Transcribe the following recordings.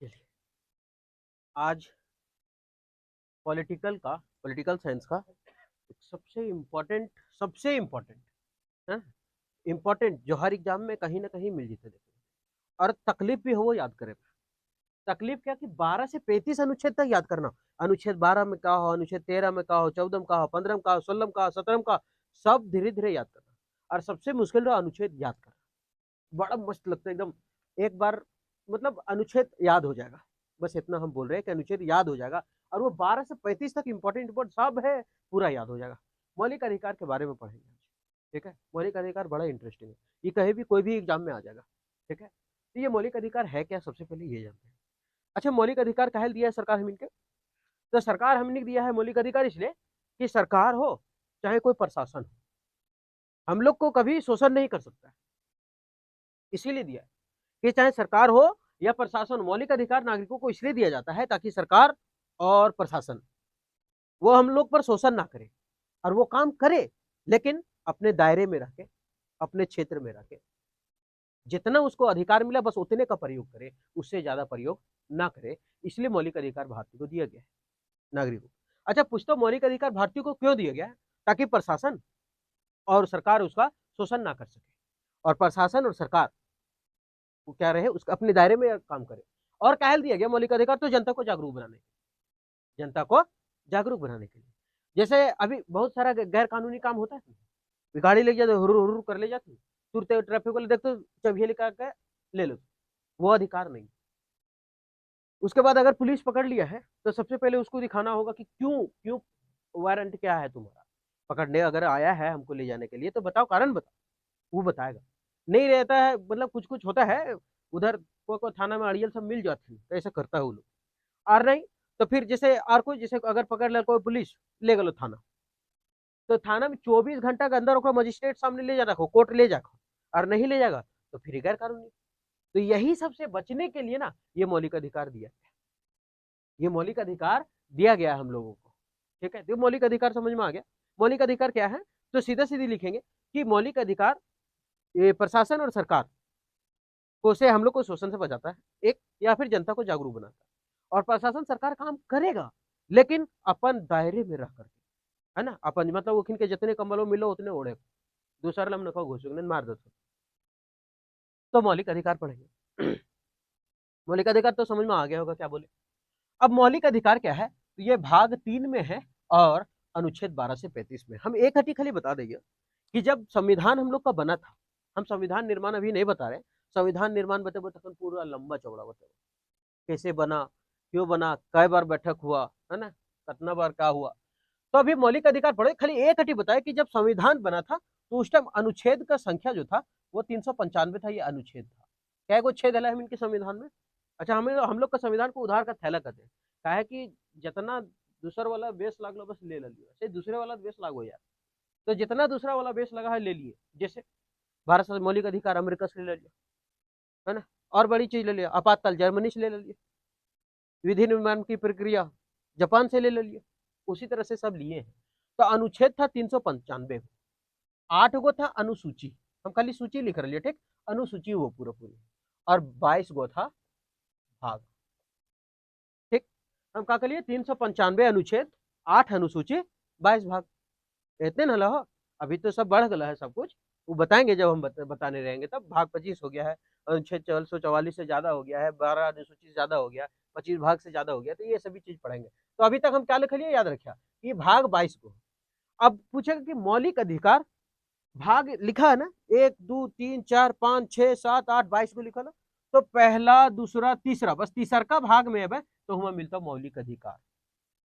चलिए, आज political science का एक सबसे इम्पोर्टेंट है, इम्पोर्टेंट जो हर एग्जाम में कहीं ना कहीं मिल जाते देखो। और तकलीफ भी हो वो याद करे। तकलीफ क्या कि 12 से 35 अनुच्छेद तक याद करना। अनुच्छेद 12 में क्या हो, अनुच्छेद 13 में क्या हो, 14 में क्या हो, 15 में क्या हो, 16 में क्या हो, 17 में क्या हो, सब धीरे धीरे याद करना। और सबसे मुश्किल रहा अनुच्छेद याद करना। बड़ा मस्त लगता है एकदम। एक बार मतलब अनुच्छेद याद हो जाएगा। बस इतना हम बोल रहे हैं कि अनुच्छेद याद हो जाएगा। और वो 12 से 35 तक इंपॉर्टेंट सब है, पूरा याद हो जाएगा। मौलिक अधिकार के बारे में पढ़ेंगे आज। ठीक है, मौलिक अधिकार बड़ा इंटरेस्टिंग है। ये कहीं भी कोई भी एग्जाम में आ जाएगा। ठीक है, तो ये मौलिक अधिकार है क्या, सबसे पहले ये जानते हैं। अच्छा, मौलिक अधिकार काहे दिया है सरकार हमन के? तो सरकार हमने दिया है मौलिक अधिकार इसलिए कि सरकार हो चाहे कोई प्रशासन हो, हम लोग को कभी शोषण नहीं कर सकता है। इसीलिए दिया है कि चाहे सरकार हो या प्रशासन, मौलिक अधिकार नागरिकों को इसलिए दिया जाता है ताकि सरकार और प्रशासन वो हम लोग पर शोषण ना करे। और वो काम करे लेकिन अपने दायरे में रह के, अपने क्षेत्र में रह के, जितना उसको अधिकार मिला बस उतने का प्रयोग करे, उससे ज्यादा प्रयोग ना करे। इसलिए मौलिक अधिकार भारतीय को दिया गया है, नागरिकों। अच्छा, पूछता मौलिक अधिकार भारतीय को क्यों दिया गया है? ताकि प्रशासन और सरकार उसका शोषण ना कर सके, और प्रशासन और सरकार वो क्या रहे, उसका अपने दायरे में काम करे। और काहे दिया गया मौलिक अधिकार? तो जनता को जागरूक बनाने, जनता को जागरूक बनाने के लिए। जैसे अभी बहुत सारा गैर कानूनी काम होता है, गाड़ी ले जाते हुर हुर कर ले जाते, तुरंत ट्रैफिक वाले देखते चाबी निकाल के ले लो, वो अधिकार नहीं। उसके बाद अगर पुलिस पकड़ लिया है तो सबसे पहले उसको दिखाना होगा कि क्यों क्यों, वारंट क्या है तुम्हारा, पकड़ने अगर आया है हमको ले जाने के लिए तो बताओ, कारण बताओ। वो बताएगा। नहीं रहता है, मतलब कुछ कुछ होता है उधर, कोई थाना में अड़ियल सब मिल जाते हैं, तो ऐसा करता है वो लोग। और नहीं तो फिर जैसे और कोई, जैसे अगर पकड़ ले कोई पुलिस, ले गलो थाना, तो थाना में 24 घंटा के अंदर मजिस्ट्रेट सामने ले जा रखो, कोर्ट ले जाओ। और नहीं ले जाएगा तो फिर गैर कानूनी। तो यही सबसे बचने के लिए ना ये मौलिक अधिकार दिया, ये मौलिक अधिकार दिया गया हम लोगों को। ठीक है, तो मौलिक अधिकार समझ में आ गया। मौलिक अधिकार क्या है? तो सीधा सीधी लिखेंगे कि मौलिक अधिकार ये प्रशासन और सरकार को से हम लोग को शोषण से बचाता है, एक, या फिर जनता को जागरूक बनाता है। और प्रशासन सरकार काम करेगा लेकिन अपन दायरे में रह करके, है ना, अपन मतलब उखिन के जितने कम्बलों मिलो उतने ओढ़े, दूसरा लम नखो घुसो मार दो। तो मौलिक अधिकार पढ़ेंगे। मौलिक अधिकार तो समझ में आ गया होगा क्या बोले। अब मौलिक अधिकार क्या है? तो ये भाग 3 में है और अनुच्छेद 12 से 35 में। हम एक हटी खाली बता देंगे कि जब संविधान हम लोग का बना था, हम संविधान निर्माण अभी नहीं बता रहे, संविधान निर्माण बते बता पूरा लंबा चौड़ा बता, कैसे बना, क्यों बना, कई बार बैठक हुआ, है ना, कितना बार क्या हुआ। तो अभी मौलिक अधिकार पढ़े, खाली एक हटी बताया कि जब संविधान बना था तो उस टाइम अनुच्छेद का संख्या जो था वो 395 था। ये अनुच्छेद था। क्या को छेद है इनके संविधान में? अच्छा, हमें हम लोग का संविधान को उधार का थैला कहते हैं। क्या है कि जितना दूसर वाला बेस लाग लो बस ले लिया, दूसरे वाला बेस लागो यार, तो जितना दूसरा वाला बेस लगा है ले लिए। जैसे भारत से मौलिक अधिकार अमेरिका से ले लिया, है ना, और बड़ी चीज ले लिया आपातकाल जर्मनी से ले लिया, विधि निर्माण की प्रक्रिया जापान से ले लिया, उसी तरह से सब लिए हैं। तो अनुच्छेद था 395, 8 गो था अनुसूची, हम खाली सूची लिख रहे, ठीक, अनुसूची वो पूरा पूरी, और 22 गो था भाग। ठीक, हम क्या करिए 395 अनुच्छेद, 8 अनुसूची, 22 भाग, इतने न हो। अभी तो सब बढ़ गया है सब कुछ, वो बताएंगे जब हम बताने रहेंगे तब। भाग 25 हो गया है, अनुच्छेद 444 से ज्यादा हो गया है, 12 अनुसूची से ज्यादा हो गया, 25 भाग से ज्यादा हो गया, तो ये सभी चीज पढ़ेंगे। तो अभी तक हम क्या लिख लिए याद रखिए कि भाग 22 को। अब पूछेगा कि मौलिक अधिकार भाग लिखा है ना, 1 2 3 4 5 6 7 8 22 को लिखा ना, तो पहला दूसरा तीसरा, बस तीसरा का भाग में अब है तो हमें मिलता मौलिक अधिकार।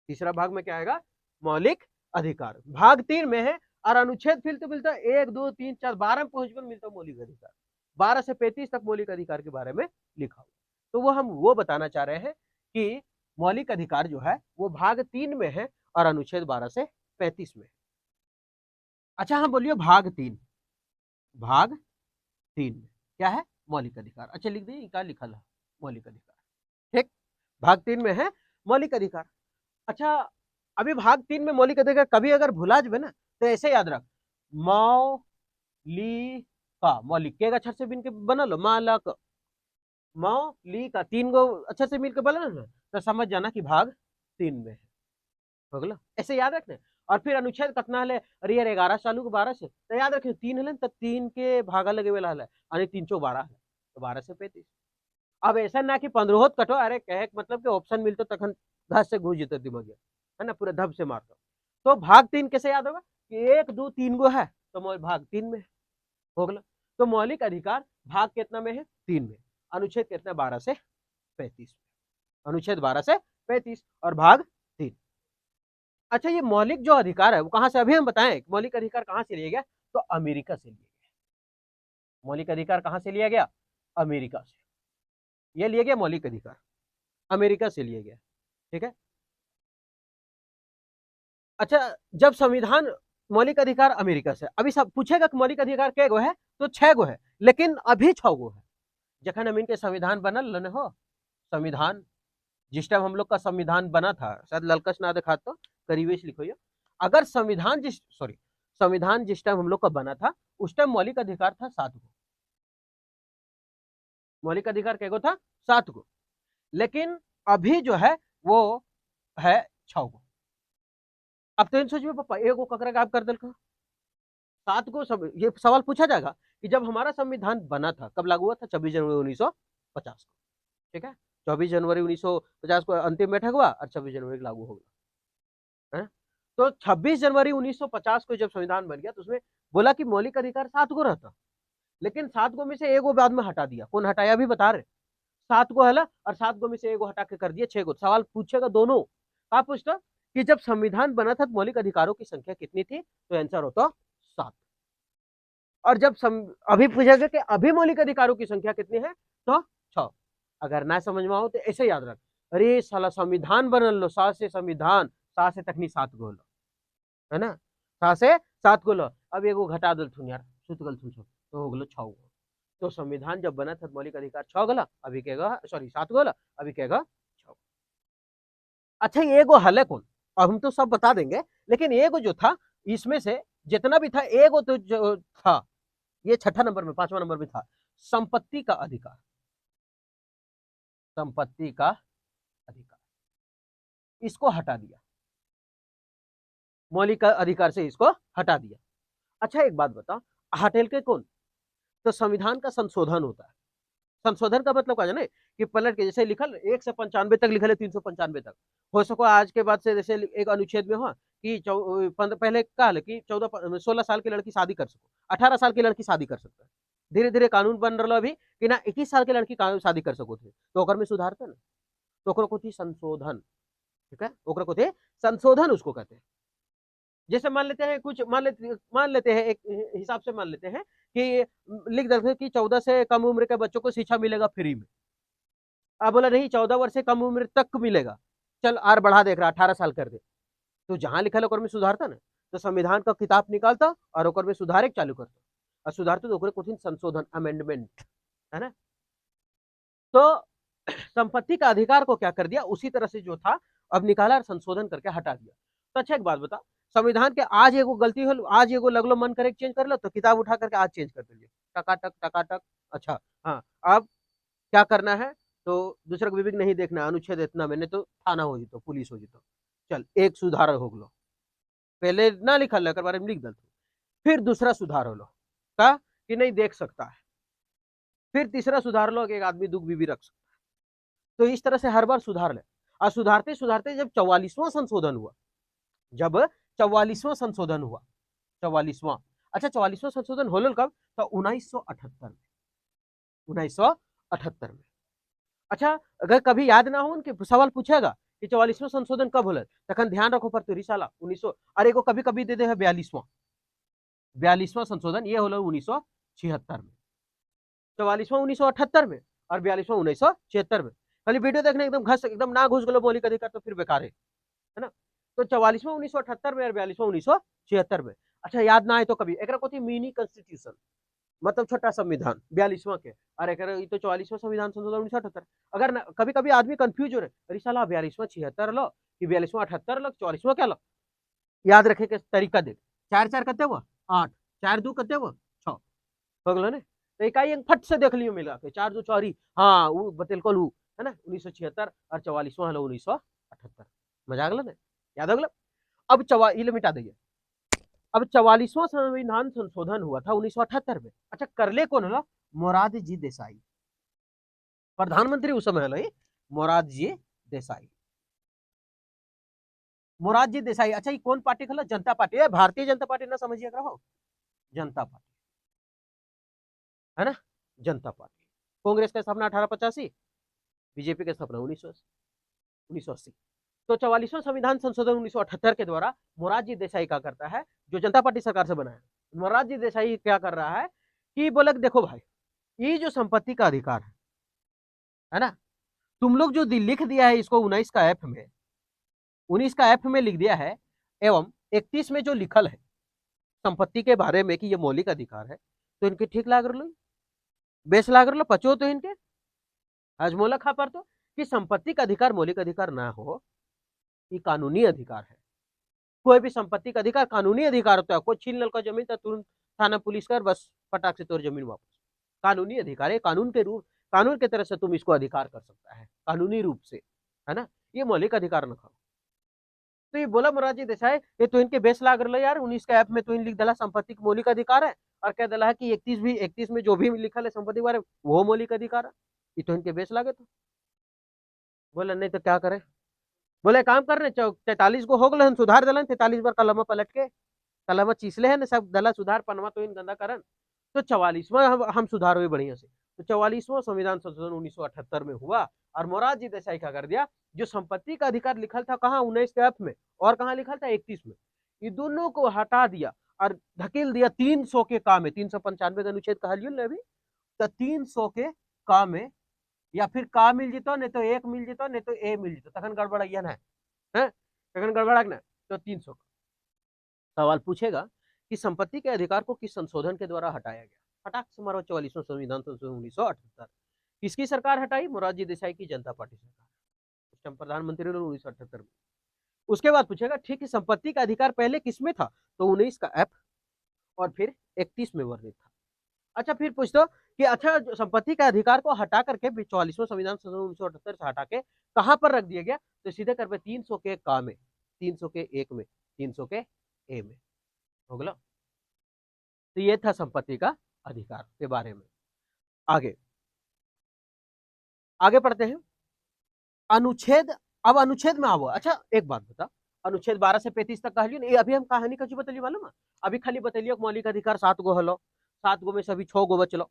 तीसरा भाग में क्या आएगा? मौलिक अधिकार। भाग 3 में है और अनुच्छेद फिर तो मिलता है 1 2 3 4 12 में पहुंचकर मिलता मौलिक अधिकार। 12 से 35 तक मौलिक अधिकार के बारे में लिखा हुआ। तो वो हम वो बताना चाह रहे हैं कि मौलिक अधिकार जो है वो भाग 3 में है और अनुच्छेद 12 से 35 में। अच्छा, हम बोलिए भाग 3, भाग 3 में क्या है? मौलिक अधिकार। अच्छा, लिख दिए क्या लिखा है? मौलिक अधिकार। ठीक, भाग 3 में है मौलिक अधिकार। अच्छा, अभी भाग 3 में मौलिक अधिकार कभी अगर भुला जाए ना तो ऐसे याद रख, मौलिका, मौलिक के अक्षर से बिन के बना लो, मालक, मौलिका तीन गो अच्छे से मिलकर बोले ना, तो समझ जाना कि भाग 3 में है। हो गया, ऐसे याद रखना। और फिर अनुच्छेद कितना है, अरे यार 11 चालू के 12 से, तो याद रखें 3 है तो 3 के भागा लगे वाला है, यानी 3 चौ 12 है, तो 12 से 35। अब ऐसा ना कि 15 कटो, अरे कहे मतलब कि ऑप्शन मिलते तखन घास से घुस जेते दिमाग, है ना, पूरा धब से मारता। तो भाग 3 कैसे याद होगा कि 1 2 3 गो है, तो भाग 3 में है। हो गया, तो मौलिक अधिकार भाग कितना में है, 3 में। अनुच्छेद कितना, 12 से 35, अनुच्छेद 12 से 35 और भाग 3। अच्छा, ये मौलिक जो अधिकार है वो कहां से, अभी हम बताएं मौलिक अधिकार कहां से लिया गया, तो अमेरिका से लिया गया। मौलिक अधिकार कहां से लिया गया, अमेरिका से। ये लिया गया मौलिक अधिकार, अमेरिका से लिया गया। ठीक है। अच्छा, जब संविधान, मौलिक अधिकार अमेरिका से, अभी सब पूछेगा कि मौलिक अधिकार कै गो है, तो 6 गो है, लेकिन अभी 6 गो है। जखन हम इनके संविधान बनल न हो, संविधान जिस टाइम हम लोग का संविधान बना था, शायद ललकस ना दिखा तो करीबेश लिखो ये, अगर संविधान जिस टाइम हम लोग का बना था, उस टाइम मौलिक अधिकार था 7 गो। मौलिक अधिकार कै गो था, 7 गो। लेकिन अभी जो है वो है 6 गो। अब तो इन सोचिए पापा, एगो ककरा गायब कर दिल, 7 गो सब, ये सवाल पूछा जाएगा कि जब हमारा संविधान बना था, कब लागू हुआ था, 26 जनवरी 1950 को। ठीक है, 24 जनवरी 1950 को अंतिम बैठक हुआ और 26 जनवरी को लागू हो गया, है। तो 26 जनवरी 1950 को जब संविधान बन गया, तो उसमें बोला कि मौलिक अधिकार 7 गो रहता, लेकिन 7 गो में से एगो बाद में हटा दिया। कौन हटाया भी बता रहे, 7 गो है ना, और 7 गो में से एगो हटा के कर दिया 6 गो। सवाल पूछेगा दोनों, आप पूछता कि जब संविधान बना था तो मौलिक अधिकारों की संख्या कितनी थी, तो आंसर होता 7। और जब अभी पूछेगा कि अभी मौलिक अधिकारों की संख्या कितनी है, तो 6। अगर ना समझ में आओ तो ऐसे याद रख, अरे साला संविधान बनल लो, 7 से संविधान, 7 से तकनी 7 गो लो, है ना, 7 से 7 गो लो। अब एगो घटा दल थुन यार, सुत गल थुन, तो हो गलो 6 गो। तो संविधान जब बना था मौलिक अधिकार 6 गला, अभी कहेगा सॉरी 7 गला, अभी कहेगा 6। अच्छा, ये एगो हल है कौन, अब हम तो सब बता देंगे, लेकिन एगो जो था इसमें से जितना भी था, एगो तो जो था, ये छठा नंबर में, 5वां नंबर में था, संपत्ति का अधिकार। संपत्ति का अधिकार, इसको हटा दिया, मौलिक अधिकार से इसको हटा दिया। अच्छा, एक बात बता, हटेल के कौन, तो संविधान का संशोधन होता है। संशोधन का मतलब क्या जाने कि पलट के, जैसे लिखल 1 से 95 तक लिखल है, 395 तक हो सको आज के बाद से, जैसे एक अनुच्छेद में हो कि पहले क्या है कि 16 साल की लड़की शादी कर सको, 18 साल की लड़की शादी कर सकता है। धीरे धीरे कानून बन रहा अभी कि ना 21 साल की लड़की शादी कर सको थे, तो ओकर में सुधारते ना, तो ओकरो को थी संशोधन। ठीक है, ओकरो को थे संशोधन, उसको कहते हैं। जैसे मान लेते हैं कुछ, मान लेते हैं एक हिसाब से मान लेते हैं कि लिख देते कि 14 से कम उम्र के बच्चों को शिक्षा मिलेगा फ्री में। अब बोला नहीं, 14 वर्ष से कम उम्र तक मिलेगा, चल आर बढ़ा देख रहा, 18 साल कर दे, तो जहां लिखा है में सुधारता ना, तो संविधान का किताब निकालता और ओकर में सुधारे चालू करता, और सुधारते तो ओकरे कुछ संशोधन, अमेंडमेंट, है ना। तो संपत्ति का अधिकार को क्या कर दिया, उसी तरह से जो था अब निकाला और संशोधन करके हटा दिया। तो अच्छा, एक बात बता, संविधान के आज एगो गलती हो, आज एगो लगलो मन करे चेंज कर लो, तो किताब उठा करके आज चेंज कर दिए, टकाटक टकाटक। अच्छा, हाँ, अब क्या करना है, तो दूसरा को विवेक नहीं देखना, अनुच्छेद इतना मैंने तो थाना हो जितो, पुलिस हो जितो, चल एक सुधार हो गलो, पहले ना लिखल है बारे में लिख दल, फिर दूसरा सुधार हो लो का कि नहीं देख सकता है, फिर तीसरा सुधार लो कि एक आदमी दुख भी रख सकता है। तो इस तरह से हर बार सुधार ले, और सुधारते सुधारते जब 44वां संशोधन हुआ, जब 44वां संशोधन हुआ, 44वां, अच्छा 44वां संशोधन होल कब, तो 1978 में, 1978 में। अच्छा, अगर कभी याद ना हो उनके सवाल पूछेगा कि 44वां संशोधन कब होल, तखन ध्यान रखो पर तुरी साला 1900, अरे को कभी कभी दे दे है 42वां संशोधन, ये होल 1976 में, 44वां 1978 में, और 42वां 1976 में। खाली वीडियो देखने एकदम घस, एकदम ना घुस गलो मौलिक अधिकार, तो फिर बेकार है ना। तो 44वां 1978 में और 42वां 1976 में। अच्छा, याद ना आए तो कभी एक को मिनी कॉन्स्टिट्यूशन, मतलब छोटा संविधान 42वां के, और एक तो 44वां संविधान संशोधन 1978। अगर कभी कभी आदमी कंफ्यूज हो रहे, अरे साला 42वां 76 लो कि 42वां 78 लो, 44वां क्या लो, याद रखे के तरीका देख, 4 4 कते हुआ 8, 4 2 कते हुआ 6, हो गलो ने। तो इकाई अंक फट से देख लियो मिला के 4 जो 4 हाँ वो बतेलकल हूँ है ना 1976 और 44वां हलो 1978 मजा आ गया ना याद हो गया अब ये मिटा दिए अब 44वां संविधान संशोधन हुआ था 1978 में अच्छा करले कौन हलो मोरारजी देसाई प्रधानमंत्री उस समय हलो मोरारजी देसाई मोरारजी देसाई अच्छा ये कौन पार्टी खला जनता पार्टी है भारतीय जनता पार्टी ना समझिए रहो जनता पार्टी है ना जनता पार्टी कांग्रेस का स्थापना 1885 बीजेपी का स्थापना 1980 तो 44वां संविधान संशोधन 1978 के द्वारा मोरारजी देसाई क्या करता है जो जनता पार्टी सरकार से बना है मोरारजी देसाई क्या कर रहा है कि बोले देखो भाई ये जो संपत्ति का अधिकार है ना तुम लोग जो लिख दिया है इसको 19 का एफ में 19 का एफ में लिख दिया है एवं 31 में जो लिखल है संपत्ति के बारे में कि ये मौलिक अधिकार है तो इनके ठीक लाग लो बेस लाग लो पचो तो इनके हजमोला खा पर तो कि संपत्ति का अधिकार मौलिक अधिकार ना हो ये कानूनी अधिकार है कोई भी संपत्ति का अधिकार कानूनी अधिकार होता है कोई छीन लल का जमीन तो तुरंत थाना पुलिस कर बस फटाक से तोड़ जमीन वापस कानूनी अधिकार है कानून के रूप कानून के तरह से तुम इसको अधिकार कर सकता है कानूनी रूप से है ना ये मौलिक अधिकार न खाओ तो ये बोला मोरारजी देसाई ये तो इनके बेस लाग रहा यार 19 का ऐप में तो इन लिख दला संपत्ति का मौलिक अधिकार है और कह दला है कि 31 में जो भी लिखा है संपत्ति के बारे में वो मौलिक अधिकार है ये तो इनके बेस लागे तो बोला नहीं तो क्या करे बोले काम कर रहे 43 को हो गए सुधार दलन 43 बार कलमा पलट के कलमा चीसले है ना सब दला सुधार पनवा तो इन गंदा करन तो 44वां हम सुधार हुए बढ़िया से तो 44वां संविधान संशोधन 1978 में हुआ और मोरारजी देसाई क्या कर दिया जो संपत्ति का अधिकार लिखल था कहाँ 19 के एफ में और कहाँ लिखल था 31 में ये दोनों को हटा दिया और धकेल दिया 300 के काम में 395 का अनुच्छेद कहा लियो अभी तो 300 के काम में या फिर का मिल जीतो नहीं तो एक मिल जीतो नहीं तो ए मिल जीतो तखन गड़बड़ है तखन गड़बड़ा ना तो 300 सवाल पूछेगा कि संपत्ति के अधिकार को किस संशोधन के द्वारा हटाया गया फटाक से मारो 44वां संविधान संशोधन 1978 किसकी सरकार हटाई मोरारजी देसाई की जनता पार्टी सरकार उस टाइम प्रधानमंत्री 1978 में उसके बाद पूछेगा ठीक है संपत्ति का अधिकार पहले किसमें था तो 19 का एफ और फिर 31 में वर्णित था अच्छा फिर पूछ दो कि अच्छा संपत्ति का अधिकार को हटा करके 44वां संविधान संशोधन 1978 से हटा के कहां पर रख दिया गया तो सीधे कर पे 300 के का में 300 के एक में 300 के ए में हो गया तो ये था संपत्ति का अधिकार के बारे में आगे आगे पढ़ते हैं अनुच्छेद अब अनुच्छेद में आओ अच्छा एक बात बता अनुच्छेद 12 से 35 तक कहलियो अभी हम कहानी कछु बतलियो मालूम अभी खाली बतलियो मौलिक अधिकार 7 गो हलो 7 गो में सभी 6 गो बचलो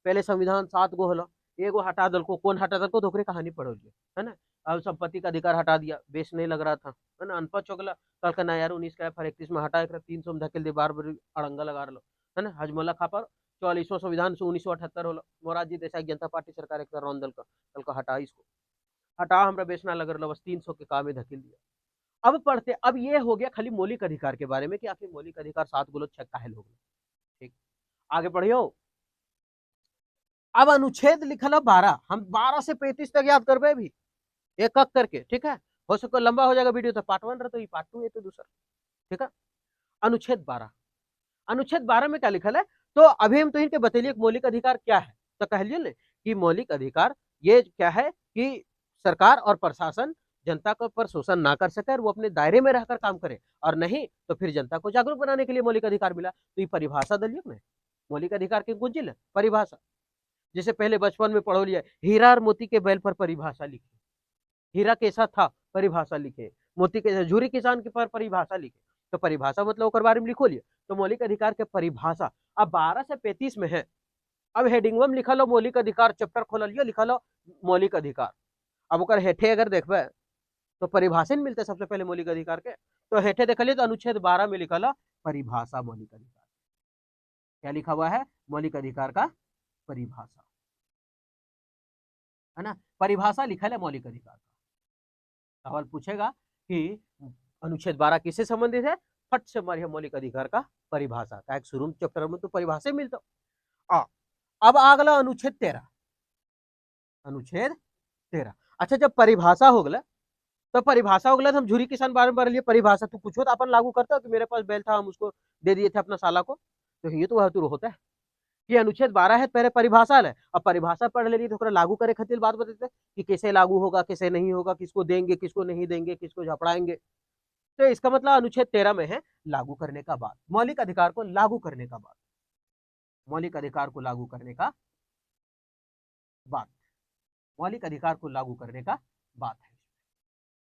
पहले संविधान 7 गो हलो एगो हटा दल को कौन हटा दल को दोकरे कहानी पढ़ोलिए है ना अब संपत्ति का अधिकार हटा दिया बेस नहीं लग रहा था है ना अनपढ़ चौगला कल का ना यार 19 का एफ 31 में हटा 300 में धकेल दे बार बार अड़ंगा लगा लो है ना हजमला खा पर 44वां संविधान से 1978 होलो मोरारजी देसाई जनता पार्टी सरकार एक रौन दल का कल का हटा इसको हटा हमरा बेच ना लग रहा बस 300 के काम में धकेल दिया अब पढ़ते अब ये हो गया खाली मौलिक अधिकार के बारे में कि आखिर मौलिक अधिकार 7 गुलो 6 काहे हो गए ठीक आगे पढ़ियो अब अनुच्छेद लिखल 12 हम 12 से 35 तक याद करबे भी एक एक करके ठीक है हो सको लंबा हो जाएगा वीडियो तो पार्ट 1 रहा तो ये पार्ट 2 है तो दूसरा ठीक है अनुच्छेद 12 में क्या लिखल है तो अभी हम तो इनके बतलिए मौलिक अधिकार क्या है तो कह लियो ने कि मौलिक अधिकार ये क्या है कि सरकार और प्रशासन जनता को पर शोषण ना कर सके और वो अपने दायरे में रहकर काम करे और नहीं तो फिर जनता को जागरूक बनाने के लिए मौलिक अधिकार मिला तो ये परिभाषा दलिए ना मौलिक अधिकार के कुंजिल है परिभाषा जैसे पहले बचपन में पढ़ो लिया हीरा और मोती के बैल पर परिभाषा लिखी हीरा कैसा था परिभाषा लिखे मोती के झूरी किसान के पर परिभाषा लिखे तो परिभाषा मतलब ओकर बारे में लिखो लिया तो मौलिक अधिकार के परिभाषा अब 12 से 35 में है अब हेडिंग में लिखा लो मौलिक अधिकार चैप्टर खोल लियो लिखा लो मौलिक अधिकार अब ओकर हेठे अगर देखबे तो परिभाषा नहीं मिलते सबसे पहले मौलिक अधिकार के तो हेठे देख लियो तो अनुच्छेद 12 में लिखा लो परिभाषा मौलिक अधिकार क्या लिखा हुआ है मौलिक अधिकार का परिभाषा है ना परिभाषा लिखा है मौलिक अधिकार का सवाल पूछेगा कि अनुच्छेद 12 किससे संबंधित है फट से मारिए मौलिक अधिकार का परिभाषा का एक शुरू चैप्टर में तो परिभाषा मिलता अब अगला अनुच्छेद 13 अच्छा जब परिभाषा हो गया तो परिभाषा हो गया तो हम झूरी किसान बारे में लिए परिभाषा तू पूछो तो अपन लागू करता कि मेरे पास बैल था हम उसको दे दिए थे अपना साला को तो ये तो वह होता है कि अनुच्छेद 12 है पहले परिभाषा है, अब परिभाषा पढ़ लेली तो लागू करे खातिर बात बताते कि कैसे लागू होगा, कैसे नहीं होगा, किसको देंगे, किसको नहीं देंगे, किसको झपड़ाएंगे। तो इसका मतलब अनुच्छेद 13 में है लागू करने का बात, मौलिक अधिकार को लागू करने का बात, मौलिक अधिकार को लागू करने का बात, मौलिक अधिकार को लागू करने का बात है।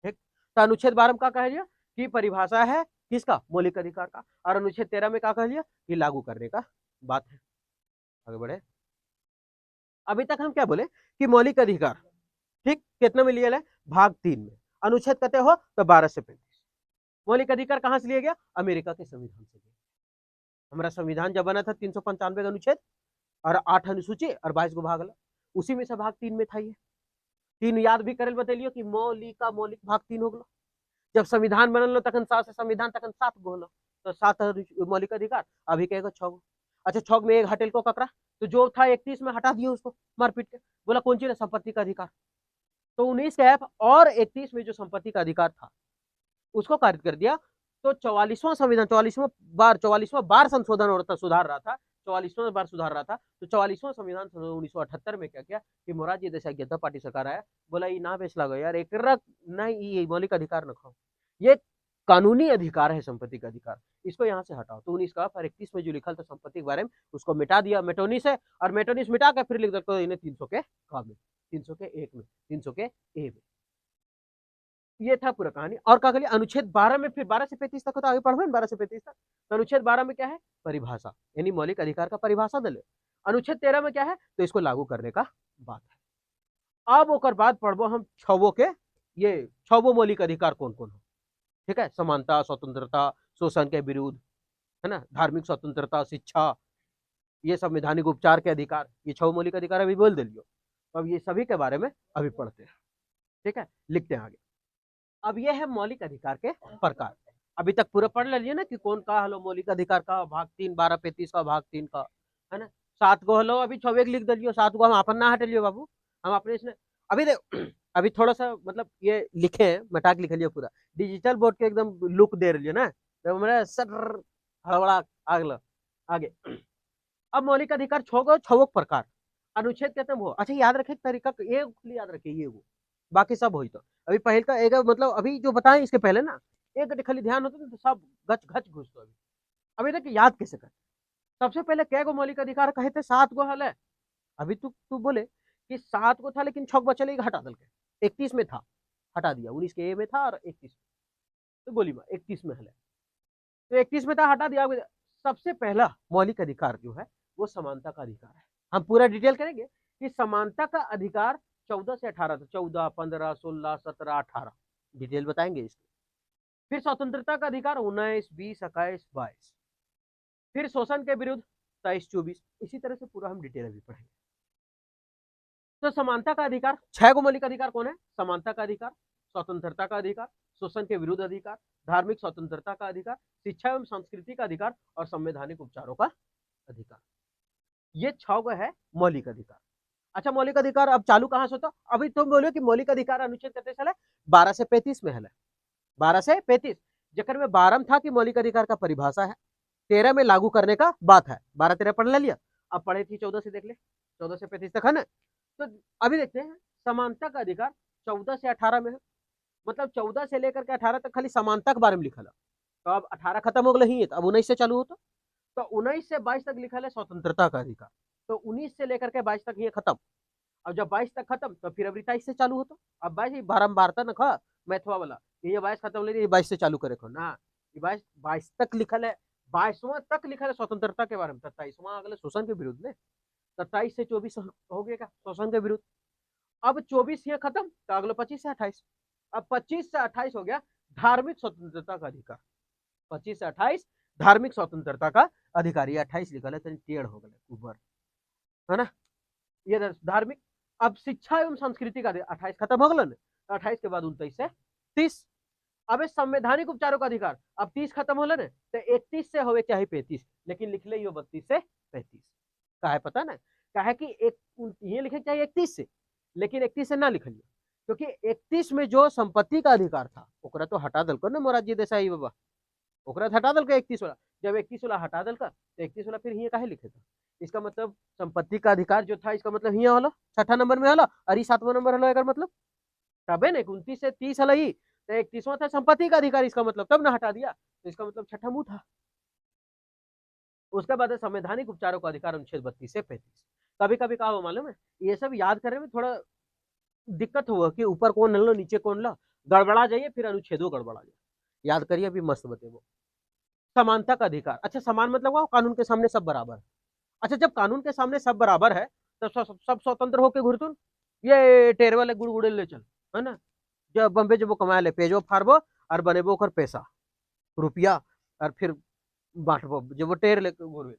ठीक, तो अनुच्छेद 12 में क्या कह दिया कि परिभाषा है किसका, मौलिक अधिकार का, और अनुच्छेद 13 में क्या कह दिया कि लागू करने का बात है। आगे बढ़े, अभी तक हम क्या बोले कि मौलिक अधिकार ठीक कितने में लिया है, भाग 3 में, अनुच्छेद कहते हो तो 12 से 35। मौलिक अधिकार कहां से लिया गया, अमेरिका के संविधान से लिया। हमारा संविधान जब बना था 395 अनुच्छेद और 8 अनुसूची और 22 को भाग, उसी में से भाग 3 में था ये। 3 याद भी करल बतेलियो कि मौलिक भाग 3 हो गलो। जब संविधान बनल तखन 7 से संविधान तखन 7 गो होलो, तो 7 मौलिक अधिकार, अभी कहेगा 6 गो। अच्छा 6 में एक हटेल को ककरा, तो जो था 31 में हटा दिया उसको मारपीट के, बोला कौन चीज है, संपत्ति का अधिकार। तो 19 के एफ और 31 में जो संपत्ति का अधिकार था उसको कारित कर दिया। तो 44वां संविधान 44वां बार संशोधन और सुधार रहा था, 44वां बार सुधार रहा था। तो 44वां संविधान 1978 में क्या किया कि मोरारजी देसाई जनता पार्टी सरकार आया, बोला ये ना बेच लागो यार, एक नहीं ये मौलिक अधिकार न खाओ, ये कानूनी अधिकार है संपत्ति का अधिकार, इसको यहाँ से हटाओ। तो 19 का पर 31 में जो लिखा था संपत्ति के बारे में उसको मिटा दिया मेटोनिस है, और मेटोनिस मिटा के फिर लिख दो इन्हें 300 के क में, 300 के 1 में, 300 के ए में। ये था पूरा कहानी। और क्या करिए अनुच्छेद 12 में, फिर 12 से 35 तक तो आगे पढ़ो 12 से 35 तक। तो अनुच्छेद 12 में क्या है, परिभाषा, यानी मौलिक अधिकार का परिभाषा दले। अनुच्छेद 13 में क्या है, तो इसको लागू करने का बात है। अब ओकर बाद पढ़बो हम छवो के, ये छवो मौलिक अधिकार कौन कौन हो, ठीक है, समानता, स्वतंत्रता, शोषण के विरुद्ध, है ना, धार्मिक स्वतंत्रता, शिक्षा, ये संवैधानिक उपचार के अधिकार, ये 6 मौलिक अधिकार अभी बोल दिलियो। अब ये सभी के बारे में अभी पढ़ते हैं, ठीक है, लिखते हैं आगे। अब ये है मौलिक अधिकार के प्रकार। अभी तक पूरा पढ़ लीजिए ना कि कौन का हलो मौलिक अधिकार का, भाग 3 12 35 का, भाग 3 का, है ना, 7 गो हलो, अभी 6 लिख दिलियो, 7 गो हम अपन ना हटेलियो बाबू, हम अपने इसने अभी अभी थोड़ा सा मतलब ये लिखे हैं, मटाक लिख लियो पूरा, डिजिटल बोर्ड के एकदम लुक दे रही ना, तो मेरा सर हड़बड़ा आगल आगे। अब मौलिक अधिकार 6 प्रकार, अनुच्छेद कहते हैं वो, अच्छा याद रखे तरीका, ये याद रखे ये वो, बाकी सब हो। तो अभी पहले का एक मतलब अभी जो बताएं इसके पहले ना एक खाली ध्यान होता तो सब गच घच घुस। तो अभी तक याद कैसे कर, सबसे पहले क्या गो मौलिक अधिकार कहे थे, 7 गो हल है। अभी तू बोले कि 7 गो था लेकिन 6 बचल हटा दल के, 31 में था हटा दिया, 19 के ए में था और 31 तो गोली में 31 में हल है, तो 31 में था हटा दिया। सबसे पहला मौलिक अधिकार जो है वो समानता का अधिकार है। हम पूरा डिटेल करेंगे कि समानता का अधिकार 14 से 18 था, 14 15 16 17 18 डिटेल बताएंगे इसको। फिर स्वतंत्रता का अधिकार 19 20 21 22, फिर शोषण के विरुद्ध 23 24, इसी तरह से पूरा हम डिटेल अभी पढ़ेंगे। तो समानता का अधिकार 6 गो मौलिक अधिकार कौन है, समानता का अधिकार, स्वतंत्रता का अधिकार, शोषण के विरुद्ध अधिकार, धार्मिक स्वतंत्रता का अधिकार, शिक्षा एवं संस्कृति का अधिकार और संवैधानिक उपचारों का अधिकार, ये 6 गो है मौलिक अधिकार। अच्छा मौलिक अधिकार अब चालू कहां से होता, अभी तुम बोलो कि मौलिक अधिकार अनुच्छेद कितने साल है, 12 से 35 में है, 12 से 35, जकर में 12 में था कि मौलिक अधिकार का परिभाषा है, 13 में लागू करने का बात है, 12 13 पढ़ लिया, अब पढ़े थी 14 से देख ले, 14 से 35 तक है ना। तो अभी देखते हैं समानता का अधिकार 14 से 18 में है, मतलब 14 से लेकर के 18 तक खाली समानता के बारे में लिखा है। तो अब 18 खत्म हो गए ही है, तो अब 19 से चालू होता, तो 19 से 22 तक लिखा है स्वतंत्रता का अधिकार, तो 19 से लेकर के 22 तक ये खत्म। अब जब 22 तक खत्म तो फिर अभी 23 से चालू होता, अब 22 बारम्बारता न खा मैथवा वाला, ये 22 खत्म ले, ये 22 से चालू करे ना, ये 22 तक लिखल है, 22वां तक लिखा है स्वतंत्रता के बारे में, 27वां अगले शोषण के विरुद्ध में, 27 से 24 हो गया क्या शोषण के विरुद्ध। अब 24 ये खत्म तो अगले 25 से 28, अब 25 से 28 हो गया धार्मिक स्वतंत्रता का अधिकार, 25 से 28 धार्मिक स्वतंत्रता का अधिकार, ये 28 लिखा है टेढ़ हो गए ऊपर, है ना, ये धार्मिक। अब शिक्षा एवं संस्कृति का 28 खत्म हो गया ना, 28 के बाद 29 से 30। अब संवैधानिक उपचारों का अधिकार अब 30 खत्म हो ना, तो 31 से हो चाहे 35, लेकिन लिख ले 32 से 35, का है पता ना, का है कि एक ये लिखे चाहे 31 से, लेकिन 31 से ना लिखिए, क्योंकि 31 में जो संपत्ति का अधिकार था ओकरा तो हटा दल ना मोरारजी देसाई बाबा, ओकरा हटा दल 31 वाला, जब 31 वाला हटा दल तो 31 वाला फिर ये काहे लिखे था, इसका मतलब संपत्ति का अधिकार जो था, इसका मतलब हिया हलो 6 नंबर में हलो, और ई 7वां नंबर हलो, एकर मतलब तबे ने 29 से 30 हल ही, तो 31वां था संपत्ति का अधिकार, इसका मतलब तब ना हटा दिया, तो इसका मतलब छठा मुंह था। उसके बाद संवैधानिक उपचारों का अधिकार अनुच्छेद 32 से 35। कभी कभी कहा हो मालूम है, ये सब याद करने में थोड़ा दिक्कत हुआ कि ऊपर कौन लो नीचे कौन लो, गड़बड़ा जाइए फिर अनुच्छेदों गड़बड़ा जाए। याद करिए अभी मस्त बते वो। समानता का अधिकार, अच्छा समान मतलब हुआ कानून के सामने सब बराबर है। अच्छा जब कानून के सामने सब बराबर है तो सब स्वतंत्र होके घुरतुन, ये टेरवा ले गुड़ गुड़े ले चल, है ना, जब बम्बे जब वो कमाए ले पेजो फारबो और बनेबो ओकर पैसा रुपया, और फिर बांटबो जब वो टेर ले घुरवे।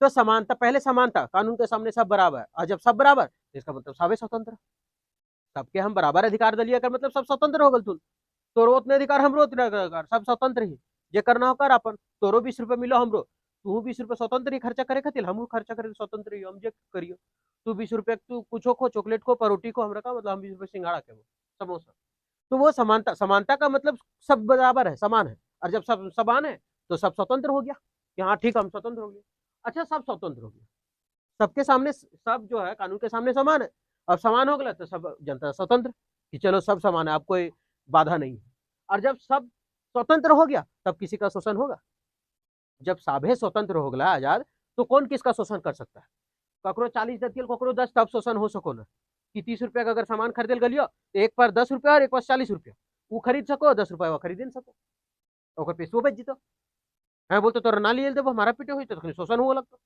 तो समानता, पहले समानता, कानून के सामने सब बराबर, और जब सब बराबर तो इसका मतलब सबे स्वतंत्र, सबके हम बराबर अधिकार दलिया कर मतलब सब स्वतंत्र हो गल तुल, तोरो उतने अधिकार हमरो उतने अधिकार, सब स्वतंत्र ही, जे करना हो कर अपन, तोरो 20 रुपये मिलो हमरो, तू 20 रुपये स्वतंत्र ही खर्चा करे खातिर, हम खर्चा करे स्वतंत्र ही, हम जे करियो, तू 20 रुपये तू कुछो खो, चॉकलेट को, परोटी को, हमरा का मतलब हम 20 रुपये सिंगाड़ा के वो समोसा। तो वो समानता, समानता का मतलब सब बराबर है, समान है, और जब सब समान है तो सब स्वतंत्र हो गया कि हाँ ठीक हम स्वतंत्र हो गए। अच्छा सब स्वतंत्र हो गया, सबके सामने सब जो है कानून के सामने समान है, अब समान हो गया तो सब जनता स्वतंत्र कि चलो सब समान है, अब कोई बाधा नहीं है। और जब सब स्वतंत्र हो गया तब किसी का शोषण होगा, जब साभे स्वतंत्र हो गया आजाद तो कौन किसका शोषण कर सकता है, ककरो 40 दतियल ककरो 10, तब शोषण हो सको ना, कि 30 रुपया का अगर सामान खरीदल गलियो तो एक पर 10 रुपया और एक पर 40 रुपया, वो खरीद सको, 10 रुपया वो खरीद नहीं सको, ओकर पैसो बेच जीतो, है बोलते तो ना लिए देबो हमारा पीटे हुई तो शोषण हुआ लगता।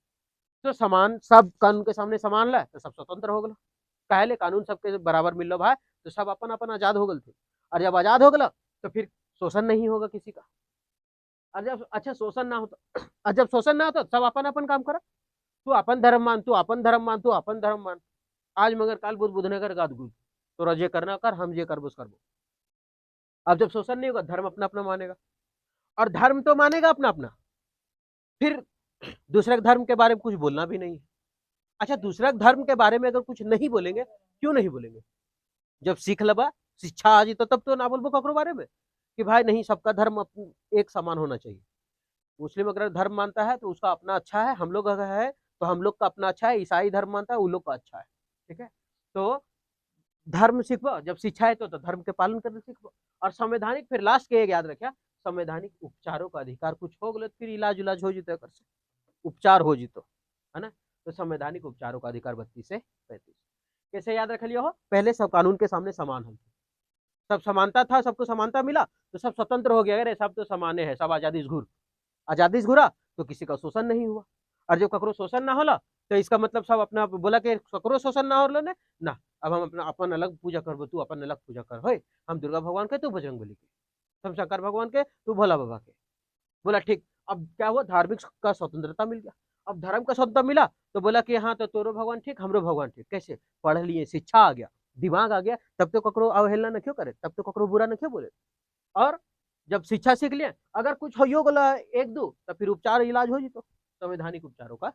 तो समान, सब कानून के सामने समान ला तो सब स्वतंत्र हो गया, कहले कानून सबके बराबर मिल लो भाई, तो सब अपन अपन आजाद हो गए थे, और जब आजाद हो गया तो फिर शोषण नहीं होगा किसी का। और जब अच्छा शोषण ना होता, और जब शोषण ना होता सब अपन अपन काम करा, तू अपन धर्म मान, तू अपन धर्म मान, तू अपन धर्म मान, आज मगर काल बुध बुधने कर गाद गुद, तो रजे करना कर, हम जे करबो करबो। अब जब शोषण नहीं होगा धर्म अपना अपना मानेगा, और धर्म तो मानेगा अपना अपना, फिर दूसरे धर्म के बारे में कुछ बोलना भी नहीं। अच्छा दूसरा धर्म के बारे में अगर कुछ नहीं बोलेंगे, क्यों नहीं बोलेंगे, जब सीख लबा, शिक्षा आ जी तो तब तो ना बोलबो ककरो बारे में कि भाई नहीं सबका धर्म एक समान होना चाहिए। मुस्लिम अगर धर्म मानता है तो उसका अपना अच्छा है, हम लोग अगर है तो हम लोग का अपना अच्छा है, ईसाई धर्म मानता है उन लोग का अच्छा है, ठीक है। तो धर्म सीखबो, जब शिक्षा है तो धर्म के पालन करना सीखबो। और संवैधानिक, फिर लास्ट के एक याद रखा, संवैधानिक उपचारों का अधिकार, कुछ हो गलत फिर इलाज उलाज हो जीतो, उपचार हो जीतो, है ना। तो संवैधानिक उपचारों का अधिकार 32 से 35। कैसे याद रख लियो हो, पहले सब कानून के सामने समान हो, सब समानता था, सबको समानता मिला तो सब स्वतंत्र हो गया, अरे सब तो समान है, सब आजादी से घूर, आजादी से घूरा तो किसी का शोषण नहीं हुआ, और जब ककरो शोषण ना होला तो इसका मतलब सब अपना बोला कि ककरो शोषण ना हो ना, अब हम अपना अपन अलग पूजा करबो, तू अपन अलग पूजा कर, हो हम दुर्गा भगवान के, तू बजरंग बली के, हम शंकर भगवान के, तू भोला बाबा के, बोला ठीक। अब क्या हुआ, धार्मिक का स्वतंत्रता मिल गया, अब धर्म का स्वतंत्रता मिला तो बोला कि हाँ तो तोरो भगवान ठीक, हमरो भगवान ठीक, कैसे पढ़ लिए, शिक्षा आ गया, दिमाग आ गया, तब तो ककरो अवहेलना न क्यों करे, तब तो ककरो बुरा न क्यों बोले। और जब शिक्षा सीख लिया, अगर कुछ हो गला एक दो तो फिर उपचार इलाज हो जीतो। संवैधानिक उपचारों का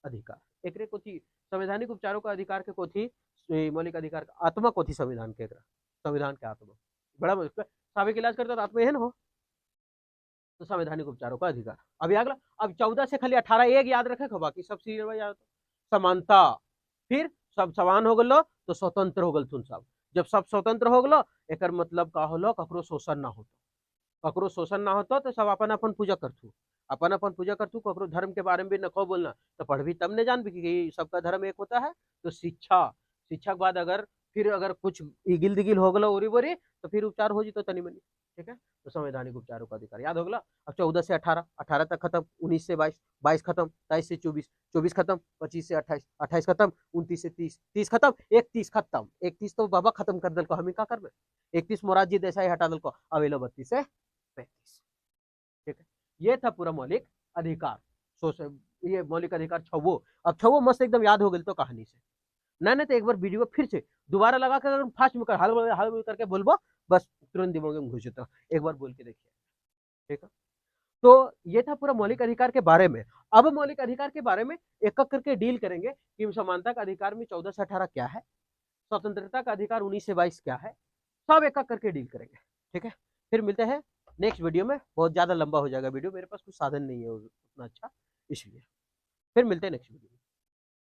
अधिकार, एक को थी संवैधानिक उपचारों का अधिकार के को थी, मौलिक अधिकार का आत्मा को थी संविधान के, संविधान के आत्मा बड़ा मुश्किल, साबिक इलाज करता तो आत्मा एहन हो, तो संवैधानिक उपचारों का अधिकार। अभी अगला, अब 14 से खाली 18 एक याद रखे, बाकी सब सीरियल वाइज याद। समानता, फिर सब समान हो गलो तो स्वतंत्र हो गल तुम सब, जब सब स्वतंत्र हो गलो एक मतलब का होलो ककरो शोषण ना होतो, ककरो शोषण ना होतो तो सब अपन अपन पूजा करतू, अपन अपन पूजा करतू, ककरो धर्म के बारे में भी नको बोलना, तो पढ़ भी तब ने जान भी कि सबका धर्म एक होता है। तो शिक्षा, शिक्षा के बाद अगर फिर अगर कुछ इगिल दिगिल हो गलो ओरी बोरी तो फिर उपचार हो जी तो तनी मनी, ठीक है। तो संवैधानिक उपचारों का अधिकार याद हो गया। अब 14 से 18, 18 तक खत्म, 19 से 22, 22 खत्म, 23 से 24, 24 खत्म, 25 से 28, 28 खत्म, 29 से 30, 30 खत्म, 31 खत्म, 31 तो बाबा खत्म कर दल को, हम क्या करबे, 31 मोरारजी देसाई हटा दल को, अवेलो 32 से 35, ठीक है। ये था पूरा मौलिक अधिकार, ये मौलिक अधिकार छवो, अब छवो मस्त एकदम याद हो गई तो कहानी से, नहीं तो एक बार वीडियो फिर से दोबारा लगा कर फास्ट में कर हल करके बोलबो, बस तुरंत दिमाग में घुस जाता, एक बार बोल के देखिए, ठीक है। तो ये था पूरा मौलिक अधिकार के बारे में। अब मौलिक अधिकार के बारे में एक एक करके डील करेंगे कि समानता का अधिकार में 14 से 18 क्या है, स्वतंत्रता का अधिकार 19 से 22 क्या है, सब एक एक करके डील करेंगे, ठीक है। फिर मिलते हैं नेक्स्ट वीडियो में, बहुत ज्यादा लंबा हो जाएगा वीडियो, मेरे पास कुछ साधन नहीं है उतना अच्छा, इसलिए फिर मिलते हैं नेक्स्ट वीडियो।